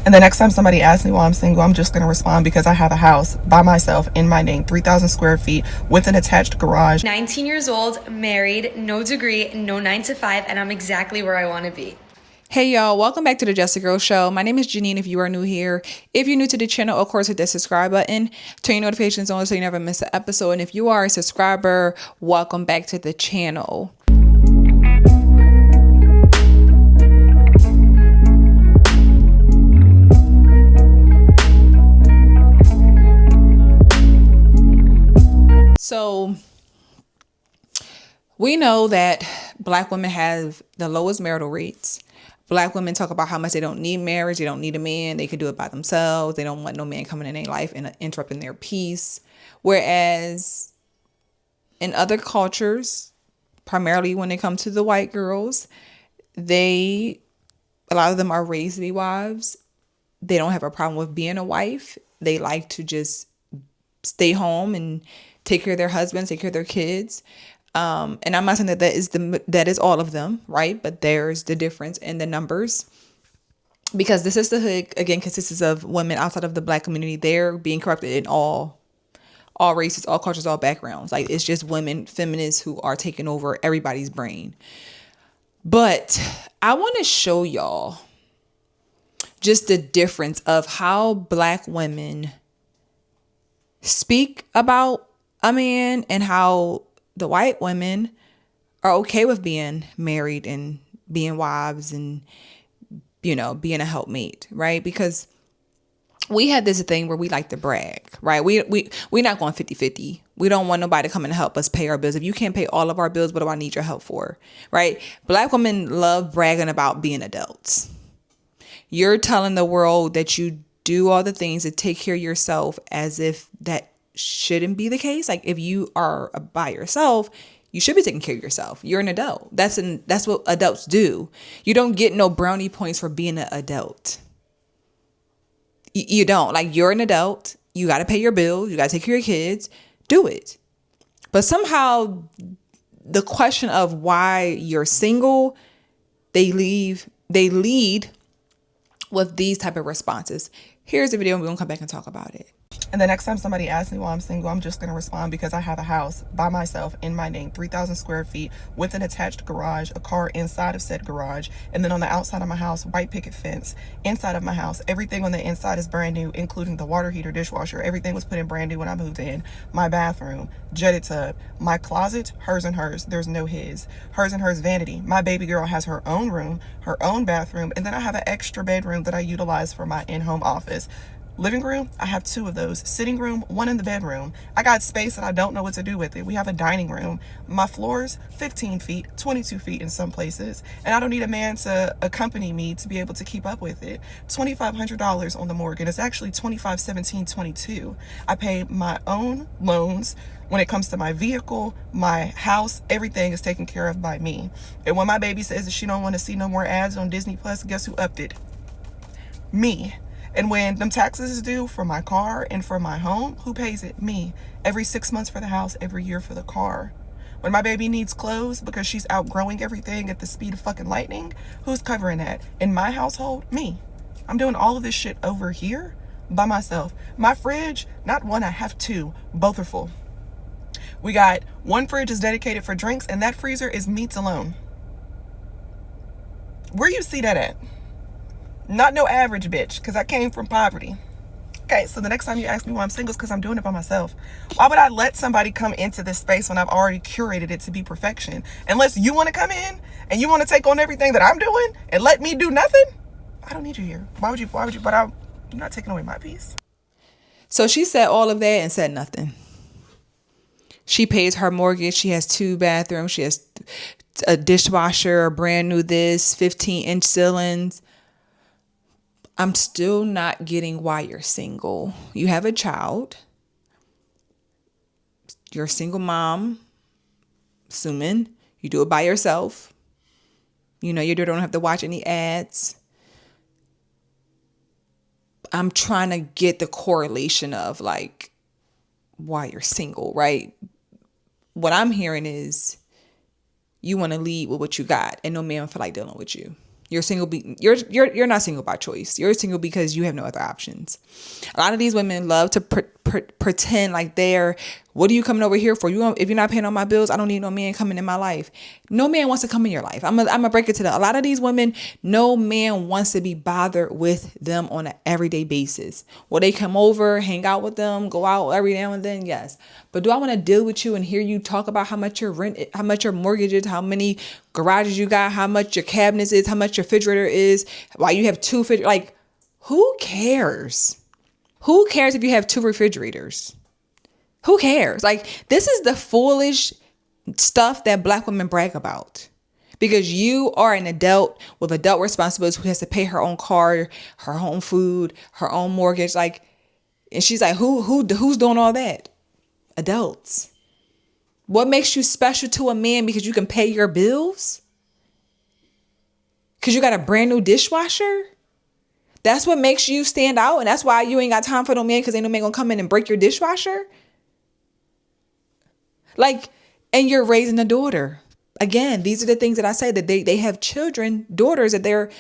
And the next time somebody asks me why I'm single, I'm just going to respond because I have a house by myself in my name, 3,000 square feet with an attached garage. 19 years old, married, no degree, no 9 to 5, and I'm exactly where I want to be. Hey y'all, welcome back to the Just a Girl Show. My name is Janine if you are new here. If you're new to the channel, of course, hit that subscribe button, turn your notifications on so you never miss an episode. And if you are a subscriber, welcome back to the channel. So we know that Black women have the lowest marital rates. Black women talk about how much they don't need marriage. They don't need a man. They can do it by themselves. They don't want no man coming in their life and interrupting their peace. Whereas in other cultures, primarily when it comes to the white girls, a lot of them are raised to be wives. They don't have a problem with being a wife. They like to just stay home and take care of their husbands, take care of their kids. And I'm not saying that is all of them, right? But there's the difference in the numbers. Because the sisterhood, again, consists of women outside of the Black community. They're being corrupted in all races, all cultures, all backgrounds. Like, it's just women, feminists, who are taking over everybody's brain. But I want to show y'all just the difference of how Black women speak about a man and how the white women are okay with being married and being wives and, you know, being a helpmate, right? Because we had this thing where we like to brag, right? We're not going 50-50. We don't want nobody to come and help us pay our bills. If you can't pay all of our bills, what do I need your help for, right? Black women love bragging about being adults. You're telling the world that you do all the things to take care of yourself, as if that shouldn't be the case. Like, if you are by yourself, you should be taking care of yourself. You're an adult. That's what adults do. You don't get no brownie points for being an adult. You don't. Like, you're an adult. You got to pay your bills. You got to take care of your kids. Do it. But somehow the question of why you're single, they lead with these type of responses. Here's the video and we're going to come back and talk about it. And the next time somebody asks me why I'm single, I'm just going to respond because I have a house by myself in my name, 3,000 square feet with an attached garage, a car inside of said garage. And then on the outside of my house, white picket fence. Inside of my house, everything on the inside is brand new, including the water heater, dishwasher. Everything was put in brand new when I moved in. My bathroom, jetted tub, my closet, hers and hers. There's no his. Hers and hers vanity. My baby girl has her own room, her own bathroom. And then I have an extra bedroom that I utilize for my in-home office. Living room, I have 2 of those. Sitting room, 1 in the bedroom. I got space and I don't know what to do with it. We have a dining room. My floors, 15 feet, 22 feet in some places. And I don't need a man to accompany me to be able to keep up with it. $2,500 on the mortgage. It's actually $2,517.22. I pay my own loans. When it comes to my vehicle, my house, everything is taken care of by me. And when my baby says that she don't want to see no more ads on Disney Plus, guess who upped it? Me. And when them taxes is due for my car and for my home, who pays it? Me. Every 6 months for the house, every year for the car. When my baby needs clothes because she's outgrowing everything at the speed of fucking lightning, who's covering that? In my household, me. I'm doing all of this shit over here by myself. My fridge, not one, I have 2. Both are full. We got 1 fridge is dedicated for drinks, and that freezer is meats alone. Where you see that at? Not no average bitch, because I came from poverty. Okay, so the next time you ask me why I'm single, is because I'm doing it by myself. Why would I let somebody come into this space when I've already curated it to be perfection? Unless you want to come in and you want to take on everything that I'm doing and let me do nothing, I don't need you here. Why would you, but you're not taking away my peace. So she said all of that and said nothing. She pays her mortgage. She has 2 bathrooms. She has a dishwasher, a brand new 15-inch ceilings. I'm still not getting why you're single. You have a child. You're a single mom, assuming you do it by yourself. You know, you don't have to watch any ads. I'm trying to get the correlation of like why you're single, right? What I'm hearing is you want to lead with what you got and no man feel like dealing with you. You're single. You're not single by choice. You're single because you have no other options. A lot of these women love to pretend like they're. What are you coming over here for? If you're not paying all my bills, I don't need no man coming in my life. No man wants to come in your life. I'm gonna break it to them. A lot of these women, no man wants to be bothered with them on an everyday basis. Will they come over, hang out with them, go out every now and then? Yes. But do I want to deal with you and hear you talk about how much your rent, how much your mortgage is, how many garages you got, how much your cabinets is, how much your refrigerator is, why you have 2 refrigerators? Like, who cares? Who cares if you have 2 refrigerators? Who cares? Like, this is the foolish stuff that Black women brag about. Because you are an adult with adult responsibilities who has to pay her own car, her own food, her own mortgage. Like, and she's like, who's doing all that? Adults. What makes you special to a man because you can pay your bills? Because you got a brand new dishwasher? That's what makes you stand out, and that's why you ain't got time for no man because ain't no man gonna come in and break your dishwasher? Like, and you're raising a daughter. Again, these are the things that I say, that they have children, daughters, that they're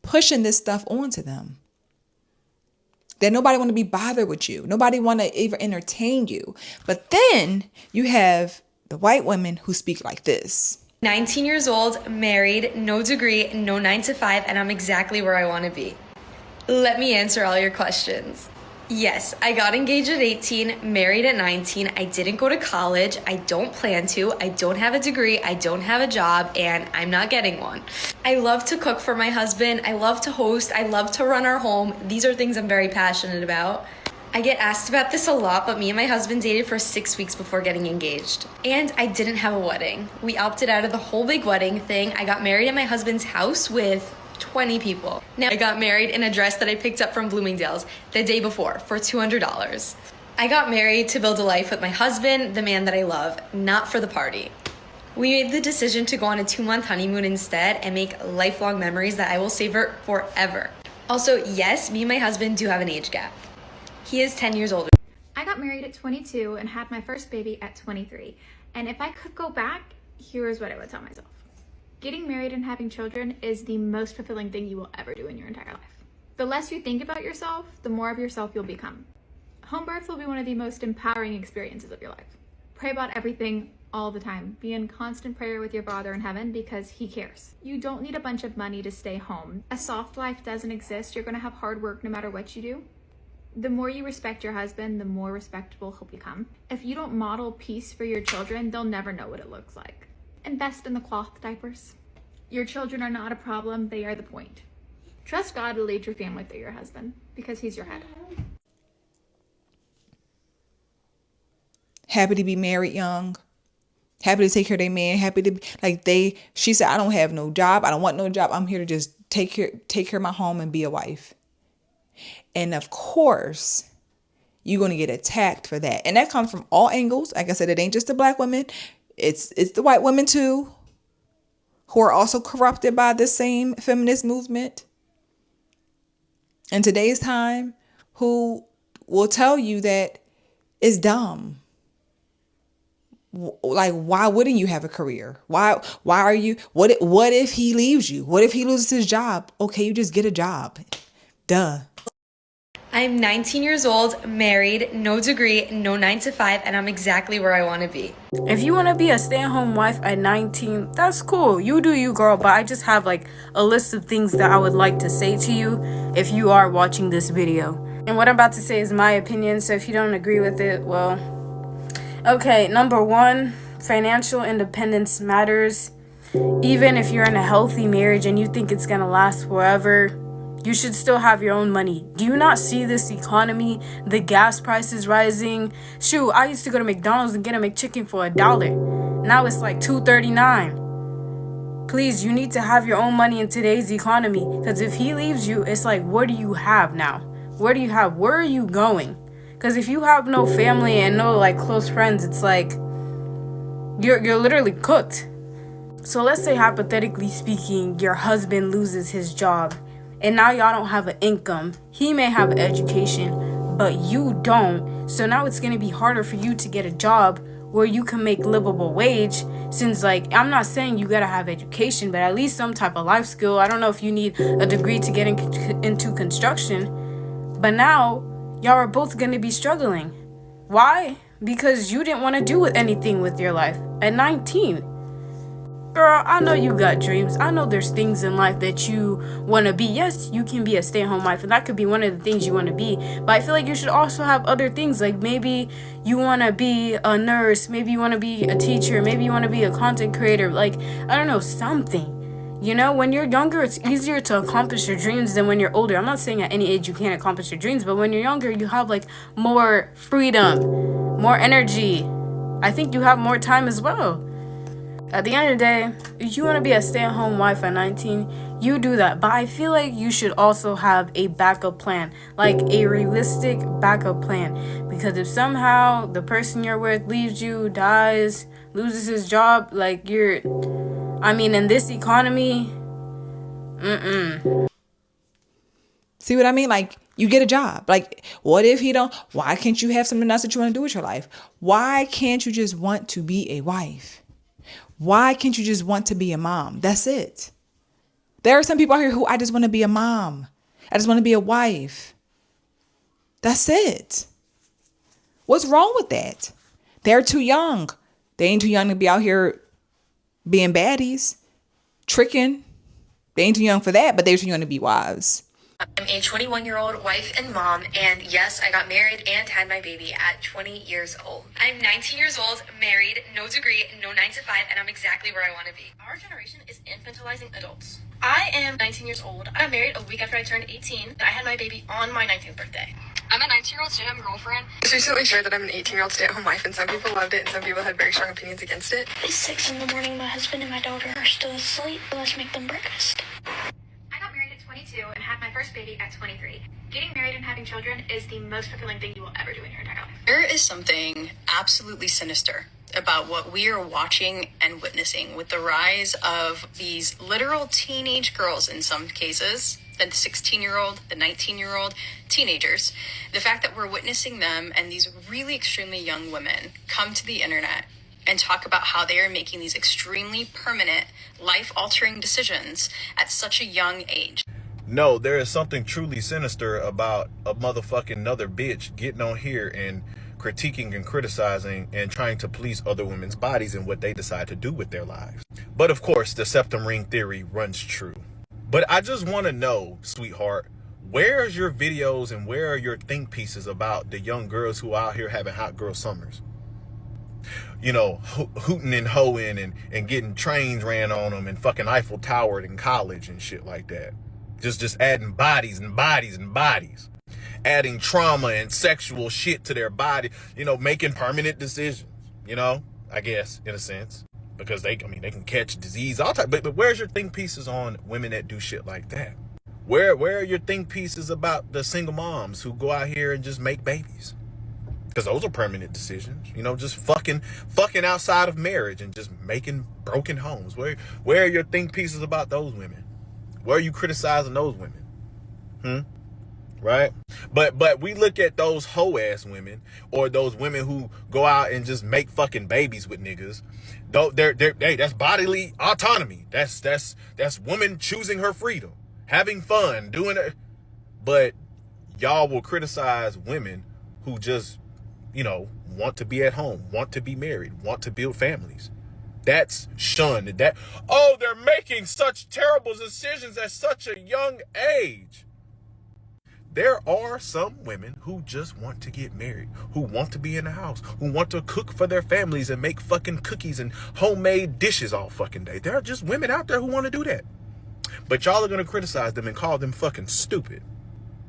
pushing this stuff onto them. That nobody want to be bothered with you. Nobody want to even entertain you. But then you have the white women who speak like this. 19 years old, married, no degree, no 9 to 5, and I'm exactly where I want to be. Let me answer all your questions. Yes, I got engaged at 18, married at 19. I didn't go to college. I don't plan to. I don't have a degree. I don't have a job, and I'm not getting one. I love to cook for my husband. I love to host. I love to run our home. These are things I'm very passionate about. I get asked about this a lot, but me and my husband dated for 6 weeks before getting engaged. And I didn't have a wedding. We opted out of the whole big wedding thing. I got married at my husband's house with 20 people. Now, I got married in a dress that I picked up from Bloomingdale's the day before for $200. I got married to build a life with my husband, the man that I love, not for the party. We made the decision to go on a 2-month honeymoon instead and make lifelong memories that I will savor forever. Also, yes, me and my husband do have an age gap. He is 10 years older. I got married at 22 and had my first baby at 23. And if I could go back, here's what I would tell myself. Getting married and having children is the most fulfilling thing you will ever do in your entire life. The less you think about yourself, the more of yourself you'll become. Home birth will be one of the most empowering experiences of your life. Pray about everything all the time. Be in constant prayer with your Father in heaven because He cares. You don't need a bunch of money to stay home. A soft life doesn't exist. You're going to have hard work no matter what you do. The more you respect your husband, the more respectable he'll become. If you don't model peace for your children, they'll never know what it looks like. Invest in the cloth diapers. Your children are not a problem, they are the point. Trust God to lead your family through your husband because He's your head. Happy to be married young. Happy to take care of their man. Happy to she said, I don't have no job. I don't want no job. I'm here to just take care of my home and be a wife. And of course, you're going to get attacked for that. And that comes from all angles. Like I said, it ain't just the Black women. It's the white women too, who are also corrupted by the same feminist movement in today's time, who will tell you that it's dumb. Like, why wouldn't you have a career? Why are you, what if he leaves you? What if he loses his job? Okay, you just get a job. Duh. I'm 19 years old, married, no degree, no 9 to 5, and I'm exactly where I want to be. If you want to be a stay-at-home wife at 19, that's cool. You do you, girl. But I just have like a list of things that I would like to say to you if you are watching this video. And what I'm about to say is my opinion, so if you don't agree with it, well, okay. Number 1, financial independence matters. Even if you're in a healthy marriage and you think it's gonna last forever, you should still have your own money. Do you not see this economy? The gas prices rising. Shoot, I used to go to McDonald's and get a McChicken for $1. Now it's like $2.39. Please, you need to have your own money in today's economy. Because if he leaves you, it's like, what do you have now? What do you have? Where are you going? Because if you have no family and no like close friends, it's like you're literally cooked. So let's say, hypothetically speaking, your husband loses his job. And now y'all don't have an income. He may have an education, but you don't. So now it's going to be harder for you to get a job where you can make livable wage. Since, like, I'm not saying you gotta have education, but at least some type of life skill. I don't know if you need a degree to get into construction, but now y'all are both gonna be struggling. Why? Because you didn't want to do anything with your life at 19. Girl, I know you got dreams. I know there's things in life that you want to be. Yes, you can be a stay-at-home wife, and that could be one of the things you want to be. But I feel like you should also have other things. Like, maybe you want to be a nurse. Maybe you want to be a teacher. Maybe you want to be a content creator. Like, I don't know, something. You know, when you're younger, it's easier to accomplish your dreams than when you're older. I'm not saying at any age you can't accomplish your dreams, but when you're younger, you have, like, more freedom, more energy. I think you have more time as well. At the end of the day, if you want to be a stay-at-home wife at 19, you do that. But I feel like you should also have a backup plan, like a realistic backup plan. Because if somehow the person you're with leaves you, dies, loses his job, like, in this economy, See what I mean? Like, you get a job. Like, what if he don't? Why can't you have something else that you want to do with your life? Why can't you just want to be a wife? Why can't you just want to be a mom? That's it. There are some people out here who I just want to be a mom. I just want to be a wife. That's it. What's wrong with that? They're too young. They ain't too young to be out here being baddies, tricking. They ain't too young for that, but they're too young to be wives. I'm a 21-year-old wife and mom, and yes, I got married and had my baby at 20 years old. I'm 19 years old, married, no degree, no 9 to 5, and I'm exactly where I want to be. Our generation is infantilizing adults. I am 19 years old. I got married a week after I turned 18. I had my baby on my 19th birthday. I'm a 19-year-old stay-at-home girlfriend. I just recently shared that I'm an 18-year-old stay-at-home wife, and some people loved it, and some people had very strong opinions against it. It's 6 in the morning. My husband and my daughter are still asleep. Let's make them breakfast. I got married at 22 and had my first baby at 23. Getting married and having children is the most fulfilling thing you will ever do in your entire life. There is something absolutely sinister about what we are watching and witnessing with the rise of these literal teenage girls in some cases, the 16-year-old, the 19-year-old teenagers. The fact that we're witnessing them and these really extremely young women come to the internet and talk about how they are making these extremely permanent, life-altering decisions at such a young age. No, there is something truly sinister about a motherfucking another bitch getting on here and critiquing and criticizing and trying to police other women's bodies and what they decide to do with their lives. But of course, the septum ring theory runs true. But I just want to know, sweetheart, where's your videos and where are your think pieces about the young girls who are out here having hot girl summers? You know, hooting and hoeing and getting trains ran on them and fucking Eiffel Towered in college and shit like that. Just adding bodies and bodies and bodies. Adding trauma and sexual shit to their body. You know, making permanent decisions. You know, I guess, in a sense. Because they can catch disease, all type. But where's your think pieces on women that do shit like that? Where are your think pieces about the single moms who go out here and just make babies? Because those are permanent decisions, you know, just fucking outside of marriage and just making broken homes. Where are your think pieces about those women? Where are you criticizing those women? Right? But we look at those hoe ass women or those women who go out and just make fucking babies with niggas. Hey, that's bodily autonomy. That's woman choosing her freedom, having fun, doing it. But y'all will criticize women who just, you know, want to be at home, want to be married, want to build families. That's shunned. They're making such terrible decisions at such a young age. There are some women who just want to get married, who want to be in the house, who want to cook for their families and make fucking cookies and homemade dishes all fucking day. There are just women out there who want to do that. But y'all are going to criticize them and call them fucking stupid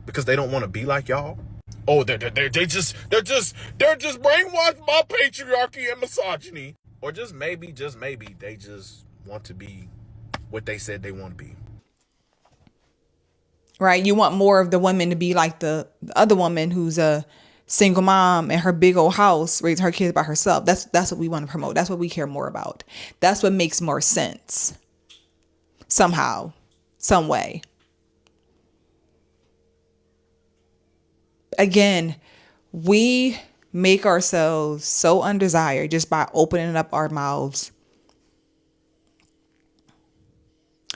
because they don't want to be like y'all. Oh, they're just brainwashed by patriarchy and misogyny. Or just maybe they just want to be what they said they want to be. Right? You want more of the women to be like the other woman who's a single mom in her big old house, raising her kids by herself. That's what we want to promote. That's what we care more about. That's what makes more sense. Somehow, some way. Again, we make ourselves so undesired just by opening up our mouths.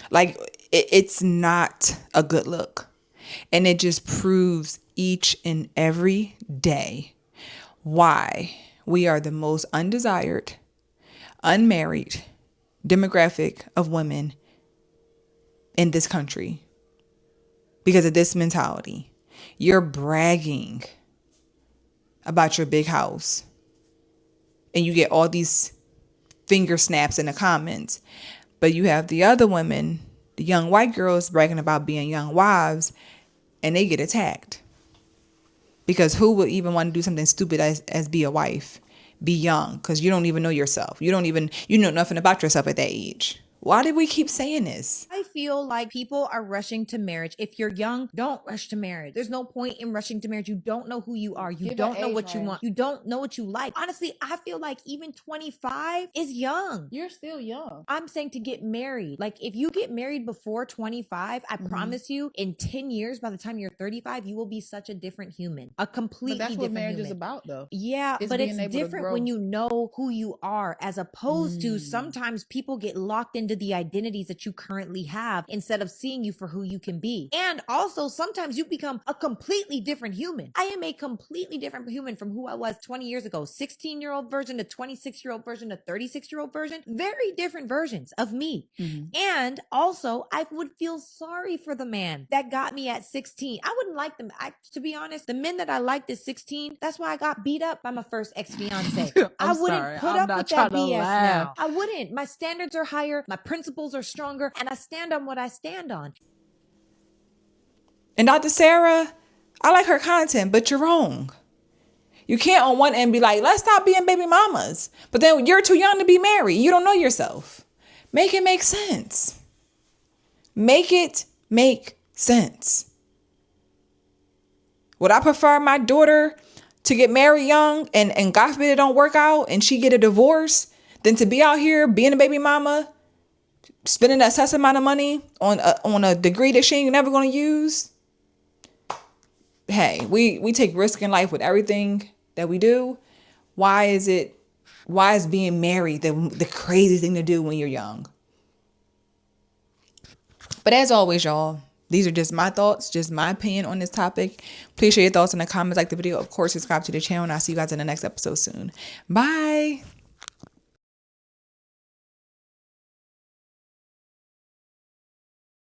Like, it's not a good look. And it just proves each and every day why we are the most undesired, unmarried demographic of women in this country. Because of this mentality. You're bragging about your big house. And you get all these finger snaps in the comments. But you have the other women, the young white girls, bragging about being young wives, and they get attacked. Because who would even want to do something stupid as be a wife? Be young, because you don't even know yourself. You know nothing about yourself at that age. Why did we keep saying this? I feel like people are rushing to marriage. If you're young, don't rush to marriage. There's no point in rushing to marriage. You don't know who you are. You don't know what you want. You don't know what you like. Honestly, I feel like even 25 is young. You're still young. I'm saying to get married. Like, if you get married before 25, I promise you, in 10 years, by the time you're 35, you will be such a different human. A completely But that's what different marriage human. is about, though. Yeah, It's but being it's able to different grow. when you know who you are, as opposed to sometimes people get locked into the identities that you currently have instead of seeing you for who you can be. And also, sometimes you become a completely different human. I am a completely different human from who I was 20 years ago. 16-year-old version to 26-year-old version to 36-year-old version. Very different versions of me. And also, I would feel sorry for the man that got me at 16. I wouldn't like them. To be honest, the men that I liked at 16, that's why I got beat up by my first ex-fiance. I wouldn't put up with that BS now. I wouldn't. My standards are higher. My principles are stronger. And I stand on what I stand on. And Dr. Sarah, I like her content, but you're wrong. You can't on one end be like, let's stop being baby mamas. But then you're too young to be married. You don't know yourself. Make it make sense. Make it make sense. Would I prefer my daughter to get married young and God forbid it don't work out and she get a divorce than to be out here being a baby mama, spending that such amount of money on a degree that she ain't never going to use? Hey, we take risk in life with everything that we do. Why is being married the craziest thing to do when you're young? But as always, y'all, these are just my thoughts, just my opinion on this topic. Please share your thoughts in the comments, like the video. Of course, subscribe to the channel, and I'll see you guys in the next episode soon. Bye.